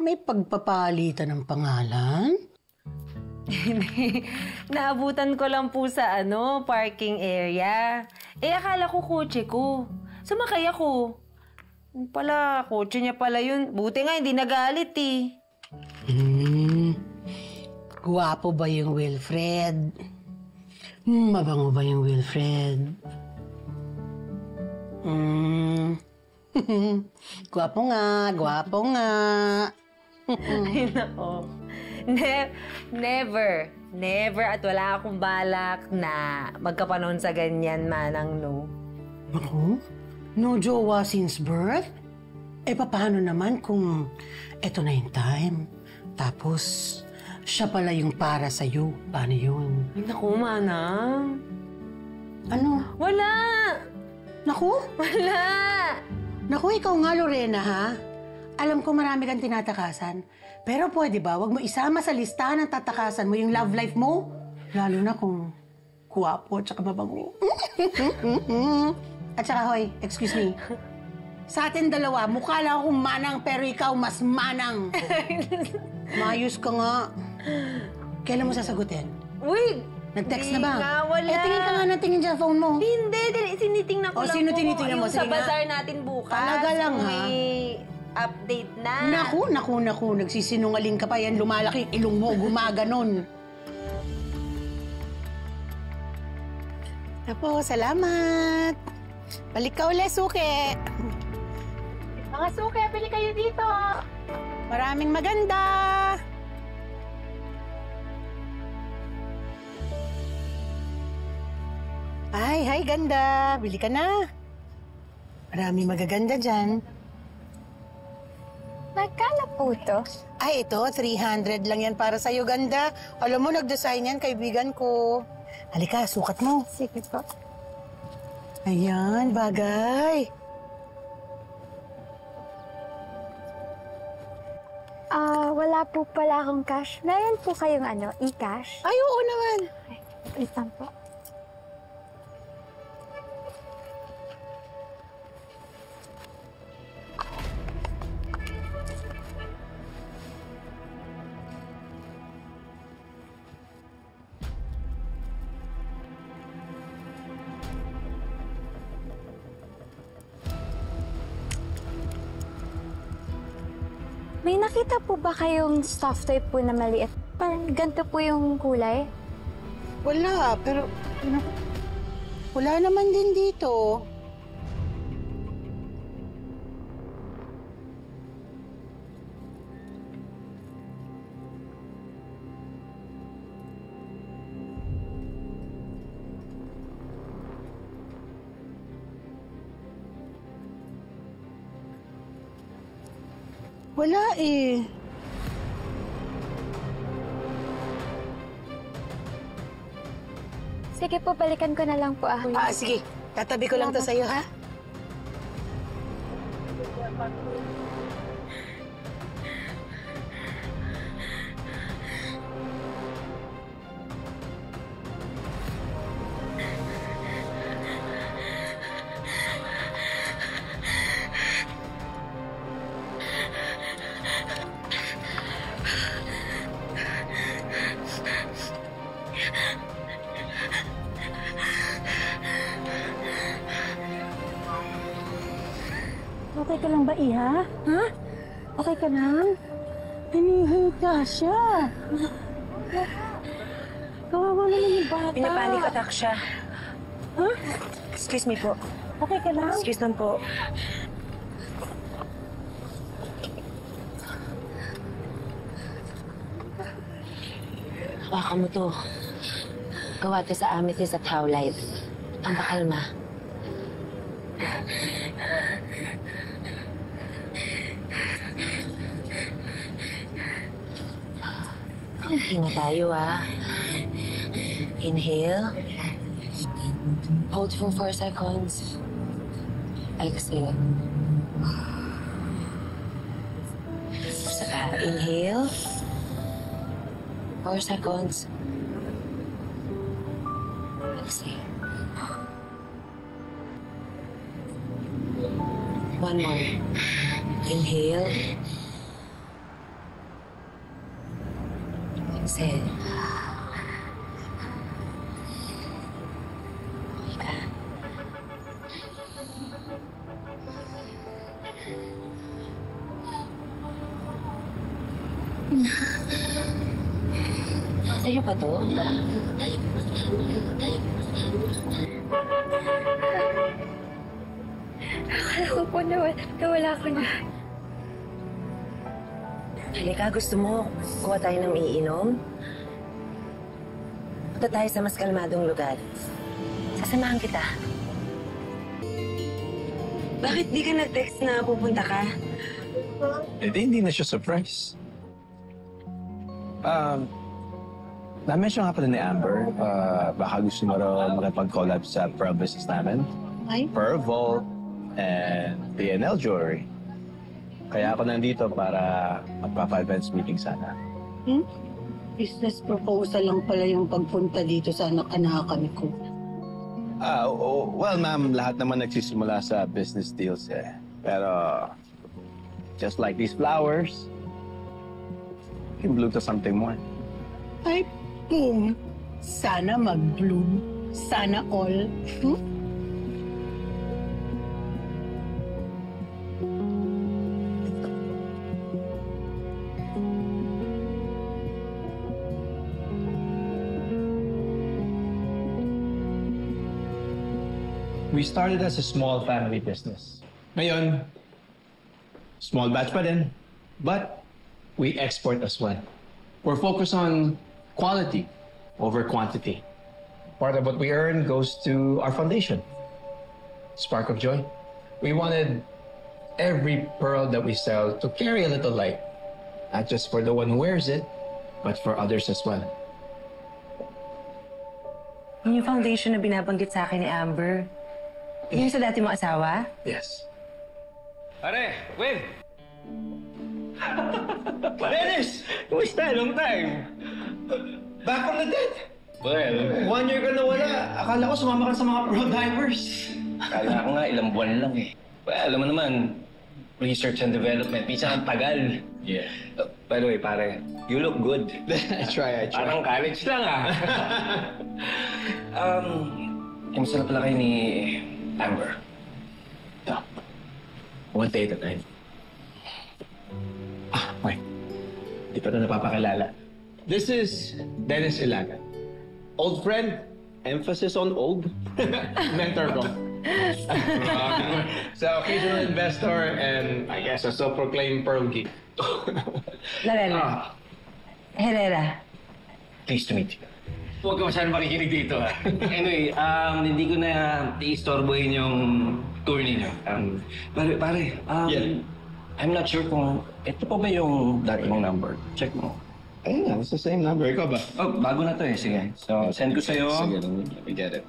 May pagpapalitan ng pangalan? Naabutan ko lang po sa parking area. Akala ko kotse ko. Sumakay ako. Pala, kotse niya pala yun. Buti nga, hindi nagalit eh. Guwapo ba yung Wilfred? Mabango ba yung Wilfred? Guwapo nga, guwapo nga. Ay, nako. Never at wala akong balak na magkapanahon sa ganyan, Manang No. Ako? No jowa since birth? Paano naman kung eto na yung time? Tapos, siya pala yung para sa'yo. Paano yun? Ay, naku, Manang. Ano? Wala! Naku? Wala! Naku, ikaw nga, Lorena, ha? Alam ko marami kang tinatakasan. Pero pwede ba, wag mo isama sa listahan ng tatakasan mo yung love life mo? Lalo na kung kuwapo at saka mabango. At saka, hoy, excuse me. Sa atin dalawa, mukha lang akong manang pero ikaw mas manang. Mayos ka nga. Kailan mo sasagutin? Uy! Nag-text na ba? Nga, wala. Tingin ka nga ng tingin dyan sa phone mo. Hindi, sinitingnan ko lang sino po. tinitingnan mo? Yung sa Sige nga. bazaar natin bukas. Talaga lang, ha? May update na. Naku. Nagsisinungaling ka pa yan. Lumalaki ilong mo, gumaganon. Apo, salamat. Balik ka ulit, suke. Mga suke, pili kayo dito. Maraming maganda. Hi, ganda. Bili ka na. Maraming magaganda dyan. Magkano po to? Ay, ito, 300 lang yan para sa'yo, ganda. Alam mo, nag-design yan, kaibigan ko. Halika, sukat mo. Sige po. Ayan, bagay. Wala po pala akong cash. Meron po kayong e-cash? Ay, oo naman. Ay, wait lang po. May nakita po ba kayong stuffed toy po na maliit? Parang ganito po yung kulay? Wala, pero... wala naman din dito. Wala eh. Sige po, balikan ko na lang po Sige. Tatabi ko lang to sa'yo, ha? Okay ka lang ba, Iha? Ha? Okay ka lang? Hinihinta siya. Kawawa naman yung bata. Pinapanic attack siya. Ha? Excuse me po. Okay ka lang? Excuse lang po. Hawakan mo to. Gawa to sa amethyst at howlite. Ang pakalma. Hinga tayo, Inhale. Hold for 4 seconds. Exhale. Saka, inhale. 4 seconds. Exhale. One more. Inhale. Sen. Sa'yo ba to? Akala ko po nawala ko na. Halika, gusto mo kuha tayo ng iinom? Punta tayo sa mas kalmadong lugar. Sasamahan kita. Bakit di ka nag-text na pupunta ka? Hindi na siya surprise. Na-mention nga pala ni Amber, baka gusto mo raw makipag-collab sa Pearl business namin. Ay? Pearl Vault and PNL Jewelry. Kaya ako nandito para magpapa-events meeting sana. Business proposal lang pala yung pagpunta dito sa anak-anakan ko. Well, ma'am, lahat naman nagsisimula sa business deals eh. Pero, just like these flowers, you can bloom to something more. Ay, boom! Sana mag-bloom. Sana all. We started as a small family business. Ngayon, small batch pa din, but we export as well. We're focused on quality over quantity. Part of what we earn goes to our foundation, Spark of Joy. We wanted every pearl that we sell to carry a little light, not just for the one who wears it, but for others as well. Yung foundation na binabanggit sa akin ni Amber, yung sa dati mong asawa? Yes. Pare, Win! Dennis! Kumusta? Long time! Back from the dead! Well, 1 year ka na wala. Akala ko sumama ka sa mga pro divers. kala ko nga ilang buwan lang eh. Well, alam mo naman, research and development, minsan ang tagal. Yeah. By the way, pare, you look good. I try. Parang college lang ah. Kamusta na pala kayo ni Amber? No. One day at a time. Wait. Di pa na napapakilala. This is Dennis Ilagan. Old friend. Emphasis on old. Mentor ko. So, occasional investor and I guess a self-proclaimed pearl geek. Larela. Herrera. Pleased to meet you. Huwag ka masyadong makikinig dito ha. Anyway, hindi ko na i-istorbohin yung tour ninyo. Pare, Yeah. I'm not sure kung ito pa ba yung dati mong number. Check mo. Ayun nga, it's the same number. Ikaw ba? Oh, bago na to eh. Sige. So, send ko sa'yo. Sige, let me get it.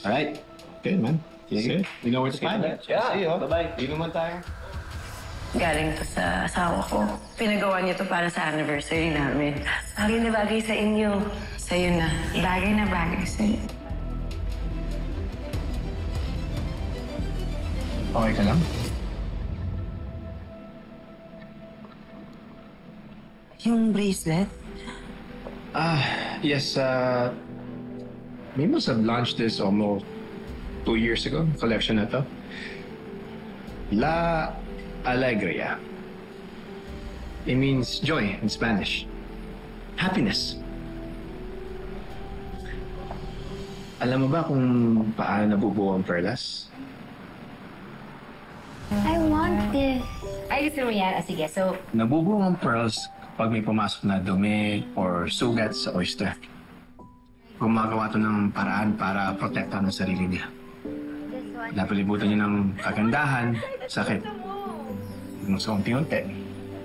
Alright. Okay, man. Sige. You know where to find it. Yeah. See you. Bye-bye. Inom man tayo. Galing to sa asawa ko. Pinagawa niya to para sa anniversary namin. Bagay na bagay sa inyo. Sa'yo na. Bagay na bagay sa'yo. Okay ka lang? Yung bracelet? Yes, we must have launched this almost 2 years ago, collection na to. La Alegria. It means joy in Spanish. Happiness. Alam mo ba kung paano nabubuo ang perlas? I want this. Ay, gusto mo yan? Sige, so... Nabubuo ang pearls pag may pumasok na dumi or sugat sa oyster. Gumagawa to ng paraan para protektahan ang sarili niya. Napalibutan niya ng kagandahan, sakit. Nung sa unti-unti,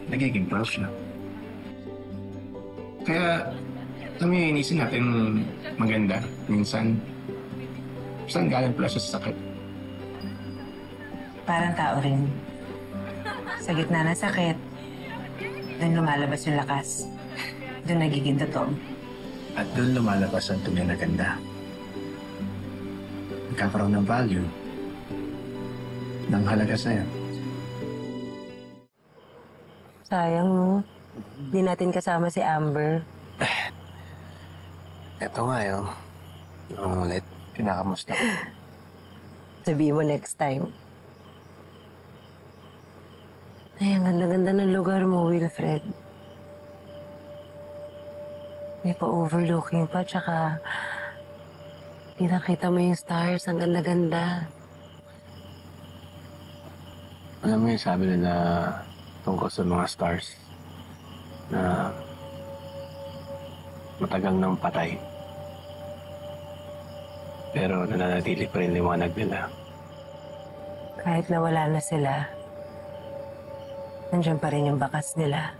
nagiging pearls siya. Kaya, alam mo yung inisin natin maganda, minsan galing pala siya sa sakit. Parang tao rin. Sa gitna ng sakit, doon lumalabas yung lakas. Doon nagiging totoo. At doon lumalabas ang tunay na ganda. Nagkakaroon ng value ng halaga sa'yo. Sayang, no? Di natin kasama si Amber. Eto nga yun. Ulit, kinakamusta ko. Sabihin mo next time. Ay, ang ganda-ganda ng lugar mo, Wilfred. May pa-overlooking pa, tsaka kita mo yung stars, ang ganda-ganda. Alam mo yung sabi nila tungkol sa mga stars na matagal nang patay. Pero nananatili pa rin liwanag nila. Kahit nawala na sila, nandiyan pa rin yung bakas nila.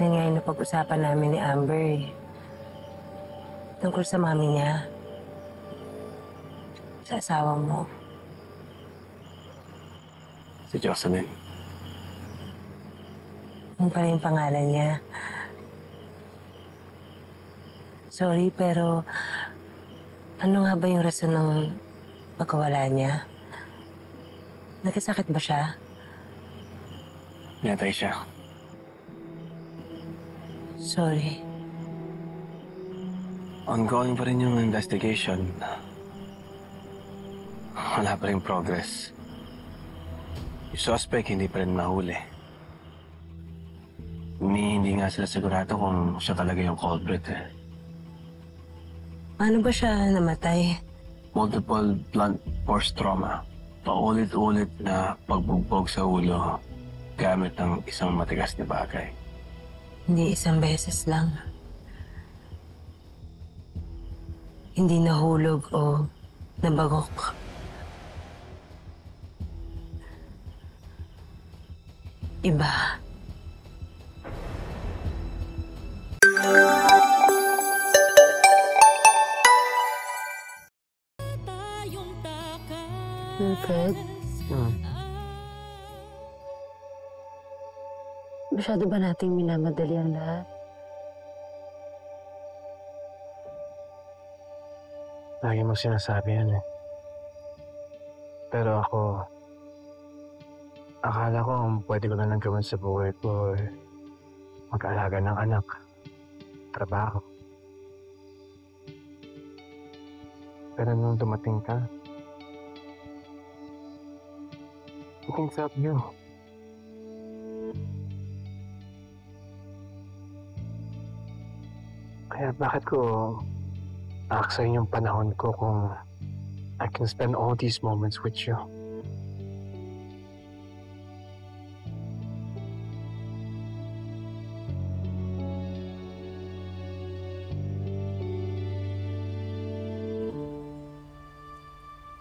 Yan nga yung napag-usapan namin ni Amber eh. Tungkol sa mami niya. Sa asawa mo. Si Jocelyn. Yung pala yung pangalan niya. Sorry, pero ano nga ba yung rason ng pagkawala niya? Nagkasakit ba siya? Natay siya. Sorry. Ongoing pa rin yung investigation. Wala pa rin progress. Yung suspect hindi pa rin mahuli. Hindi nga sila sigurado kung siya talaga yung culprit eh. Paano ba siya namatay? Multiple blunt force trauma. Paulit-ulit na pagbugbog sa ulo gamit ng isang matigas na bagay. Hindi isang beses lang. Hindi nahulog o nabagok. Iba. Wilfred? Masyado ba nating minamadali ang lahat? Lagi mo sinasabi yan eh. Pero ako, akala ko ang pwede ko na lang gawin sa buhay ko eh, mag-alaga ng anak, trabaho. Pero nung dumating ka, things up you. Kaya bakit ko aaksayin yung panahon ko kung I can spend all these moments with you?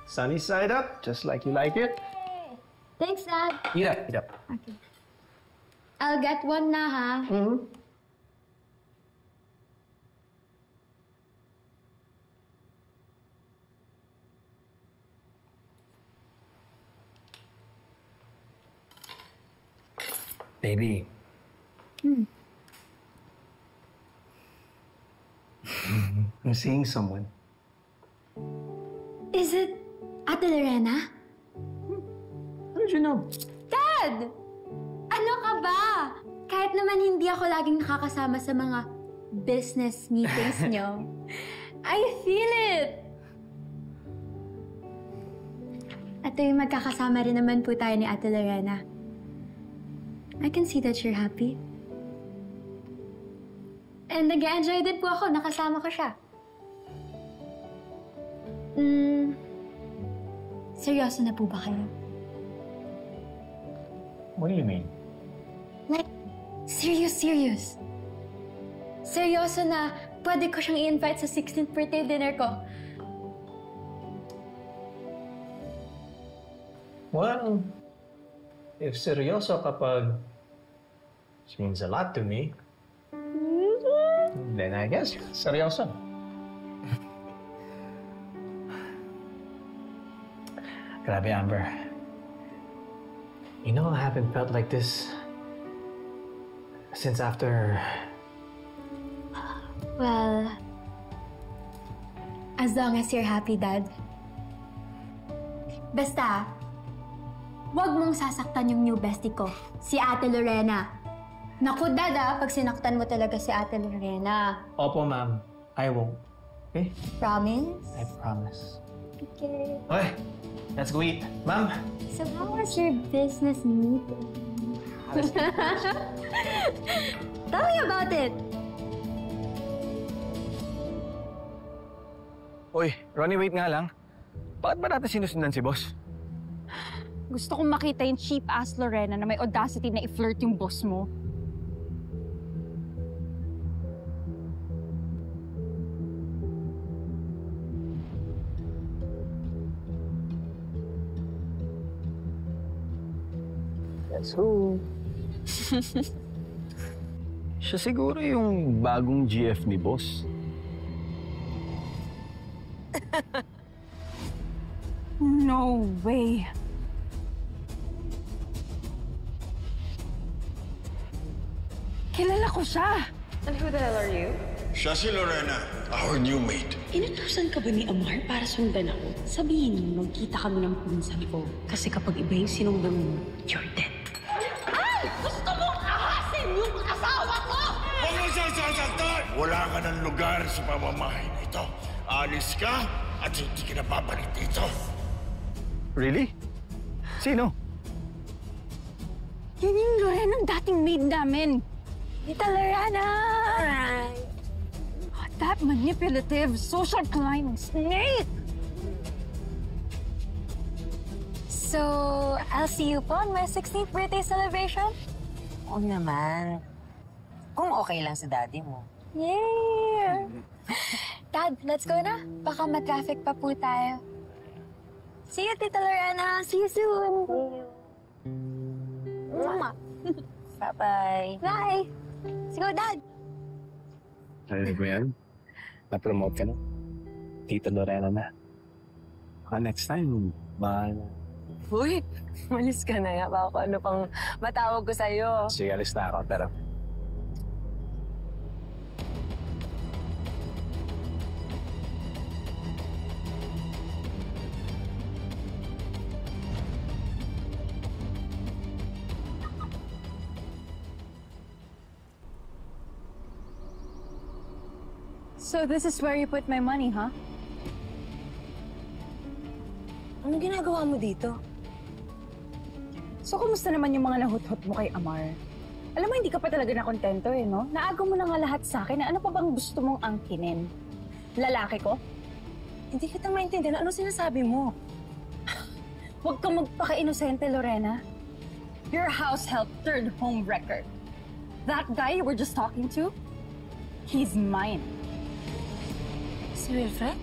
Sunny side up, just like you like it. Thanks, Dad. Eat up, eat up. Okay. I'll get one na, ha? Baby. I'm seeing someone. Is it Ate Lorena? How did you know? Dad! Ano ka ba? Kahit naman hindi ako laging nakakasama sa mga business meetings nyo, I feel it! At yung magkakasama rin naman po tayo ni Ate Lorena. I can see that you're happy. And nag-enjoy din po ako, nakasama ko siya. Seryoso na po ba kayo? What do you mean? Like, serious. Seryoso na pwede ko siyang i-invite sa 16th birthday dinner ko. Well, if seryoso kapag which means a lot to me, then I guess seryoso. Grabe, Amber. You know, I haven't felt like this since after... Well, as long as you're happy, Dad. Basta, wag mong sasaktan yung new bestie ko, si Ate Lorena. Naku, Dad, pag sinaktan mo talaga si Ate Lorena. Opo, ma'am. I won't. Okay? Promise? I promise. Okay. Okay, let's go eat. Ma'am! So how was your business meeting? Tell me about it. Uy, Ronnie, wait nga lang. Bakit ba natin sinusundan si boss? Gusto kong makita yung cheap-ass Lorena na may audacity na i-flirt yung boss mo. That's who. Siya siguro yung bagong GF ni boss. No way. Kilala ko siya. And who the hell are you? Siya si Lorena, our new mate. Inutusan ka ba ni Amar para sundan ako? Sabihin mo, magkita kami ng pinsan ko. Kasi kapag iba yung sinundan mo, you're dead. Ay! Gusto mong ahasin yung asawa ko! Huwag mo siyang sasaktan! Wala ka ng lugar sa pamamahay na ito. Alis ka at hindi ka na babalik dito. Really? Sino? Yun yung Lorena ng dating maid namin. Tita Lorena! That manipulative, social climbing snake! So, I'll see you po on my 16th birthday celebration? Oo naman. Kung okay lang sa daddy mo. Yeah! Dad, let's go na. Baka ma-traffic pa po tayo. See you, Tita Lorena. See you soon. Mama. Bye-bye. Bye. Let's go, Dad. Narinig mo yan? Na-promote ka na? Tita Lorena na. Baka next time, baka na. Uy, malis ka na nga. Baka ano pang matawag ko sa'yo. Sige, alis na ako, pero... So this is where you put my money, huh? Ano ginagawa mo dito? So, kumusta naman yung mga nahuthot mo kay Amar? Alam mo, hindi ka pa talaga nakontento eh, no? Naago mo na nga lahat sa akin na ano pa bang gusto mong angkinin? Lalaki ko? Hindi kita maintindihan. Ano sinasabi mo? Huwag kang magpaka-inosente, Lorena. Your house help third home record. That guy you were just talking to, he's mine. Si Wilfred?